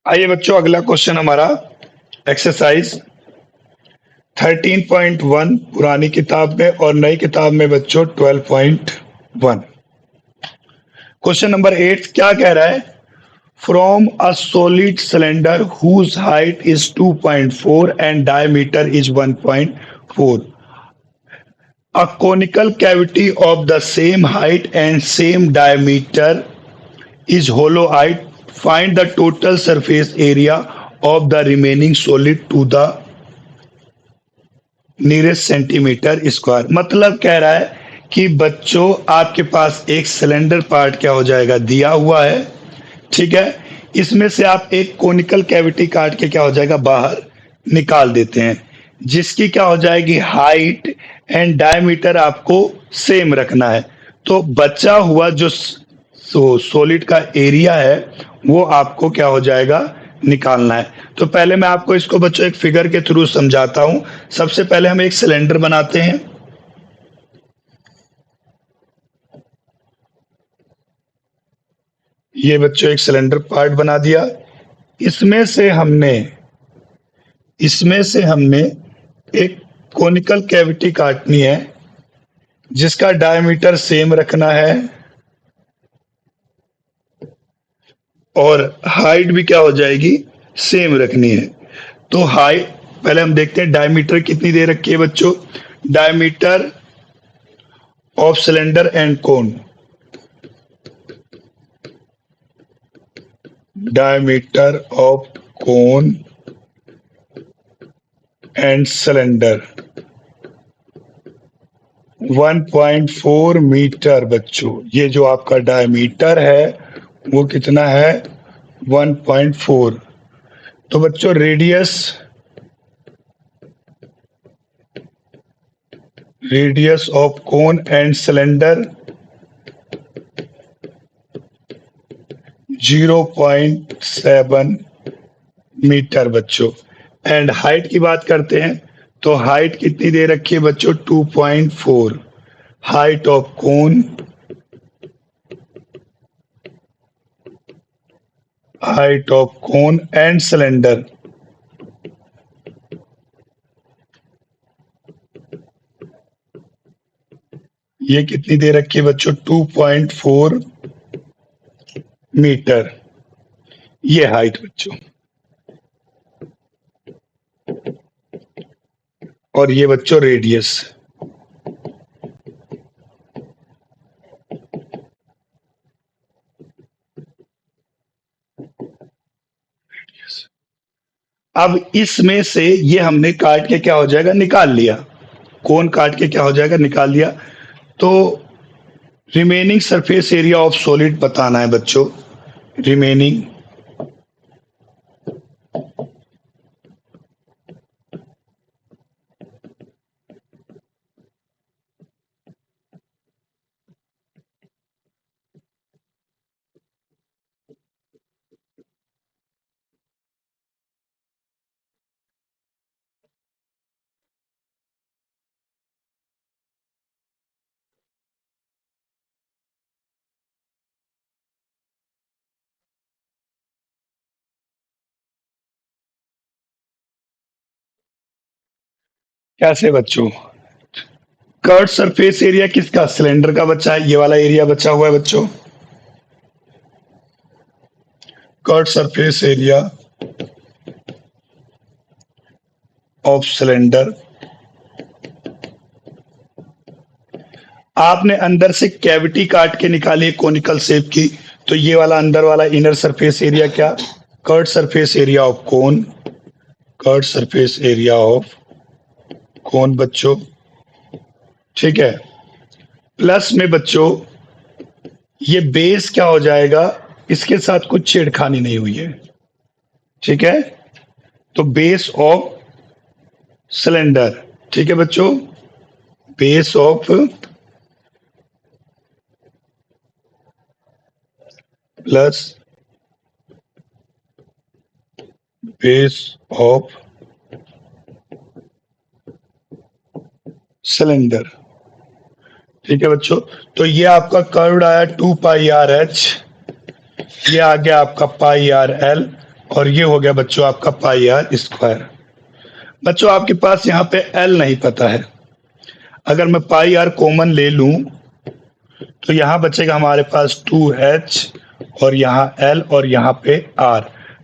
आइए बच्चों, अगला क्वेश्चन हमारा एक्सरसाइज 13.1 पुरानी किताब में और नई किताब में बच्चों 12.1। क्वेश्चन नंबर 8 क्या कह रहा है? From a solid cylinder whose height is 2.4 and diameter is 1.4, a conical cavity of the same height and same diameter is hollowed. Find the total surface area of the remaining solid to the nearest centimetre square. मतलब कह रहा है कि बच्चों आपके पास एक cylinder part क्या हो जाएगा, दिया हुआ है, ठीक है। इसमें से आप एक कोनिकल कैविटी काट के क्या हो जाएगा, बाहर निकाल देते हैं, जिसकी क्या हो जाएगी, हाइट एंड डायमीटर आपको सेम रखना है। तो बचा हुआ जो सॉलिड का एरिया है वो आपको क्या हो जाएगा, निकालना है। तो पहले मैं आपको इसको बच्चों एक फिगर के थ्रू समझाता हूं। सबसे पहले हम एक सिलेंडर बनाते हैं। ये बच्चों एक सिलेंडर पार्ट बना दिया। इसमें से हमने इसमें से हमने एक कोनिकल कैविटी काटनी है जिसका डायमीटर सेम रखना है और हाइट भी क्या हो जाएगी, सेम रखनी है। तो हाइट पहले हम देखते हैं डायमीटर कितनी दे रखी है बच्चों। Diameter of cylinder and cone, diameter of cone and cylinder 1.4 metre. बच्चों ये जो आपका डायमीटर है वो कितना है, 1.4। तो बच्चों radius of cone and cylinder 0.7 metre बच्चों। एंड हाइट की बात करते हैं तो हाइट कितनी दे रखी है बच्चों, 2.4। Height of cone, height of cone and cylinder ये कितनी दे रखी है बच्चों, 2.4 मीटर। ये हाइट बच्चों, और ये बच्चों रेडियस। अब इसमें से ये हमने काट के क्या हो जाएगा, निकाल लिया। कोन काट के क्या हो जाएगा, निकाल लिया। तो remaining surface area of solid बताना है बच्चों। रिमेनिंग कैसे बच्चों, कर्व सरफेस एरिया किसका, सिलेंडर का बचा है। ये वाला एरिया बचा हुआ है बच्चों। Curve surface area of cylinder. आपने अंदर से कैविटी काट के निकाली है कोनिकल शेप की, तो ये वाला अंदर वाला इनर सरफेस एरिया क्या, curve surface area of cone, curve surface area of cone बच्चों, ठीक है। प्लस में बच्चों ये बेस क्या हो जाएगा, इसके साथ कुछ छेड़खानी नहीं हुई है, ठीक है। तो बेस ऑफ सिलेंडर, ठीक है बच्चों, base of plus base of cylinder, ठीक है बच्चों। तो ये आपका कर्व आया 2 पाई आर एच, ये आ गया आपका पाई आर एल। और ये हो गया बच्चों आपका पाई आर स्क्वायर। बच्चों आपके पास यहाँ पे एल नहीं पता है, अगर मैं पाई आर कॉमन ले लूं तो यहाँ बचेगा हमारे पास 2h और यहाँ एल और यहाँ पे आर,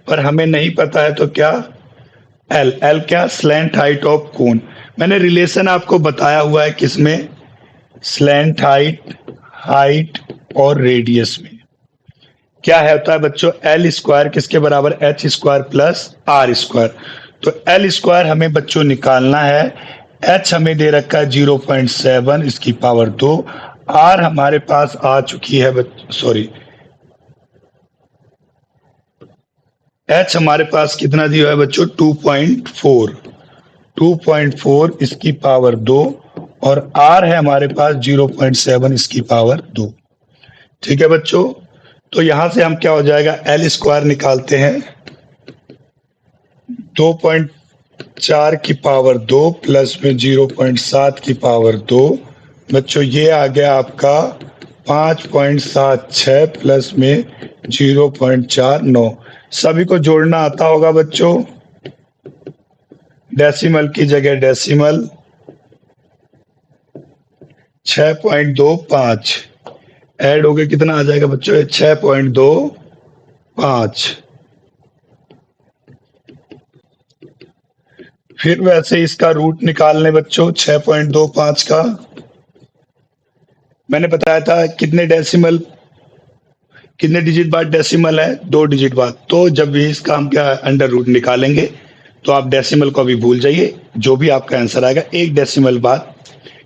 पर हमें नहीं पता है तो क्या एल, एल क्या स्लैंट हाइट ऑफ कोन। मैंने रिलेशन आपको बताया हुआ है किसमें, स्लैंट हाइट, हाइट और रेडियस में। क्या है होता है बच्चों, एल स्क्वायर किसके बराबर, H square plus R square. तो एल स्क्वायर हमें बच्चों निकालना है, एच हमें दे रखा है 0.7 इसकी पावर 2, आर हमारे पास आ चुकी है सॉरी एच हमारे पास कितना दिया है बच्चों 2.4, 2.4 इसकी पावर 2 और आर है हमारे पास 0.7 इसकी पावर 2। ठीक है बच्चों, तो यहां से हम क्या हो जाएगा, एल स्क्वायर निकालते हैं, 2.4 की पावर 2 प्लस में 0.7 की पावर 2, बच्चों ये आ गया आपका 5.76 प्लस में 0.49। सभी को जोड़ना आता होगा बच्चों, डेसिमल की जगह डेसिमल, 6.25 ऐड हो गया, कितना आ जाएगा बच्चों 6.25। फिर वैसे इसका रूट निकाल लें बच्चों 6.25 का। मैंने बताया था कितने डेसिमल, कितने डिजिट बाद डेसिमल है, 2 डिजिट बाद। तो जब भी इसका हम क्या अंडर रूट निकालेंगे तो आप डेसिमल को अभी भूल जाइए, जो भी आपका आंसर आएगा एक डेसिमल बाद,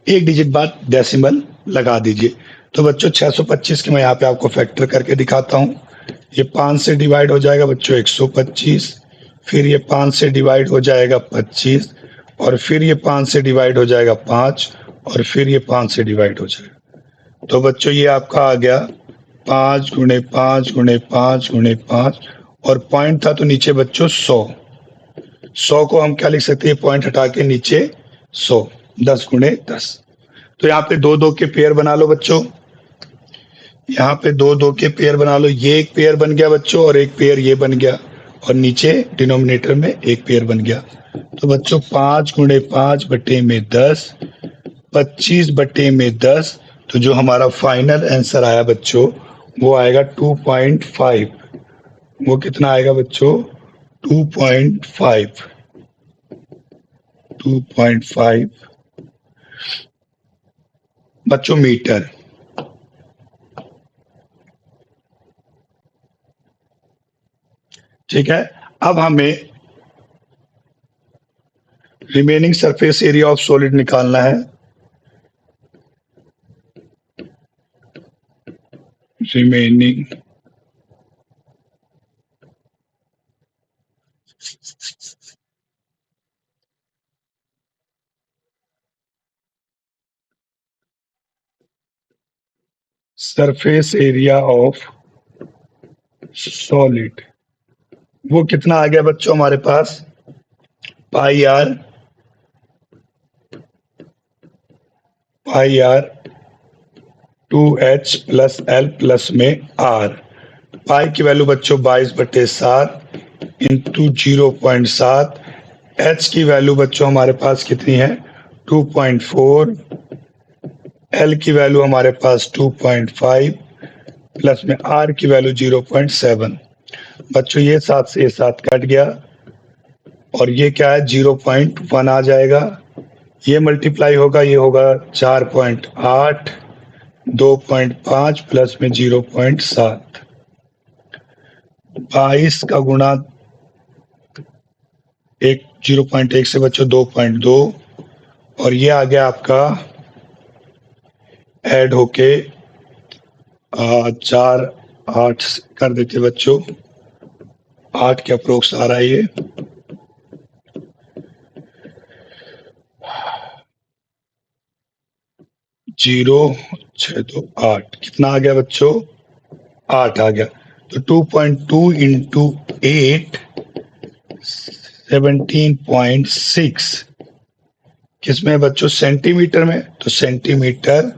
एक डिजिट बाद डेसिमल लगा दीजिए। तो बच्चों 625 की मैं यहाँ पे आपको फैक्टर करके दिखाता हूँ। ये 5 से डिवाइड हो जाएगा बच्चों 125, फिर ये 5 से डिवाइड हो जाएगा 25, और फिर ये 5 से डिवाइड हो जाएगा 5, और फिर ये 5 से डिवाइड हो जाएगा। तो बच्चों ये आपका आ गया 5 गुणे 5 गुणे 5 गुणे 5, और पॉइंट था तो नीचे बच्चों 100, 100 को हम क्या लिख सकते हैं, पॉइंट हटा के नीचे 100, 10 गुणे 10। तो यहाँ पे 2 2 के पेयर बना लो बच्चों, यहाँ पे 2 2 के पेयर बना लो, ये एक पेयर बन गया बच्चों और एक पेयर ये बन गया, और नीचे डिनोमिनेटर में एक पेयर बन गया। तो बच्चों 5 गुणे 5 बटे में 10, 25 बटे में 10, तो जो हमारा फाइनल आंसर आया बच्चों वो आएगा 2.5। वो कितना आएगा बच्चों 2.5, 2.5 बच्चों मीटर। ठीक है, अब हमें remaining surface area of solid निकालना है। Remaining surface area of solid, वो कितना आ गया बच्चों हमारे पास, pi r 2h plus l plus में आर। पाई की वैल्यू बच्चों 22/7 इंटू 0.7, एच की वैल्यू बच्चों हमारे पास कितनी है 2.4, एल की वैल्यू हमारे पास 2.5 प्लस में आर की वैल्यू 0.7। बच्चों ये 7 से 7 कट गया, और ये क्या है 0.1 आ जाएगा, ये मल्टीप्लाई होगा, ये होगा 4.8, 2.5 प्लस में 0.7, 22 का गुणा एक 0.1 से बच्चों 2.2, और ये आ गया आपका ऐड होके 4 8 कर देते बच्चों, 8 के अप्रोक्स आ रहा है ये, 0.628 कितना आ गया बच्चों 8 आ गया। तो 2.2 इंटू 8 17.6 किसमें बच्चों सेंटीमीटर में, तो सेंटीमीटर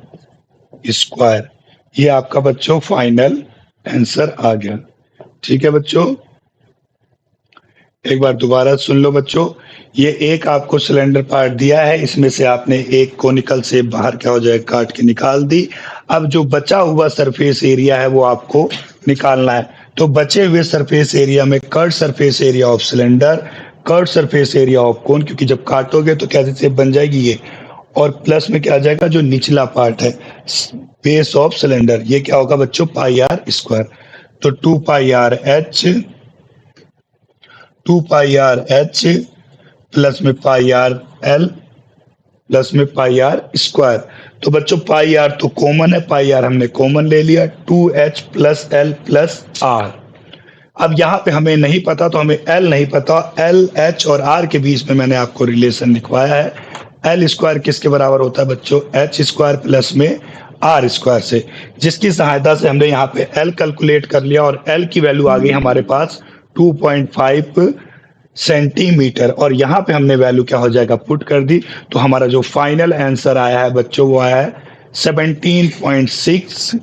स्क्वायर। ये आपका बच्चों फाइनल आंसर आ गया। ठीक है बच्चों, एक बार दोबारा सुन लो बच्चों, ये एक आपको सिलेंडर पार्ट दिया है, इसमें से आपने एक कोनिकल से बाहर क्या हो जाए काट के निकाल दी। अब जो बचा हुआ सरफेस एरिया है वो आपको निकालना है। तो बचे हुए सरफेस एरिया में curve surface area of cylinder, curve surface area of cone, क्योंकि जब काटोगे तो कैसे शेप बन जाएगी ये, और प्लस में क्या आ जाएगा जो निचला पार्ट है बेस ऑफ सिलेंडर, ये क्या होगा बच्चों पाई आर स्क्वायर। तो 2 pi R H, 2 pi R H plus में पाई आर एल प्लस में पाई आर स्क्वायर। तो बच्चों पाई आर तो कॉमन है, पाई आर हमने कॉमन ले लिया, 2h plus l plus are. अब यहाँ पे हमें नहीं पता, तो हमें एल नहीं पता, एल एच और आर के बीच में मैंने आपको रिलेशन लिखवाया है। एल स्क्वायर किसके बराबर होता है बच्चों, एच स्क्वायर प्लस में आर स्क्वायर से, जिसकी सहायता से हमने यहाँ पे एल कैलकुलेट कर लिया और एल की वैल्यू आ गई हमारे पास 2.5 सेंटीमीटर, और यहाँ पे हमने वैल्यू क्या हो जाएगा पुट कर दी। तो हमारा जो फाइनल आंसर आया है बच्चों वो आया है 17.6।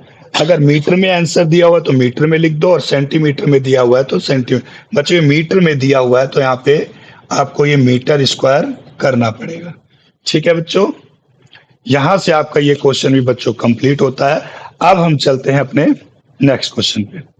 अगर मीटर में आंसर दिया हुआ है तो मीटर में लिख दो, और सेंटीमीटर में दिया हुआ है तो सेंटीमीटर। बच्चों मीटर में दिया हुआ है तो यहाँ पे आपको ये मीटर स्क्वायर करना पड़ेगा। ठीक है बच्चों, यहां से आपका ये क्वेश्चन भी बच्चों कंप्लीट होता है। अब हम चलते हैं अपने नेक्स्ट क्वेश्चन पे।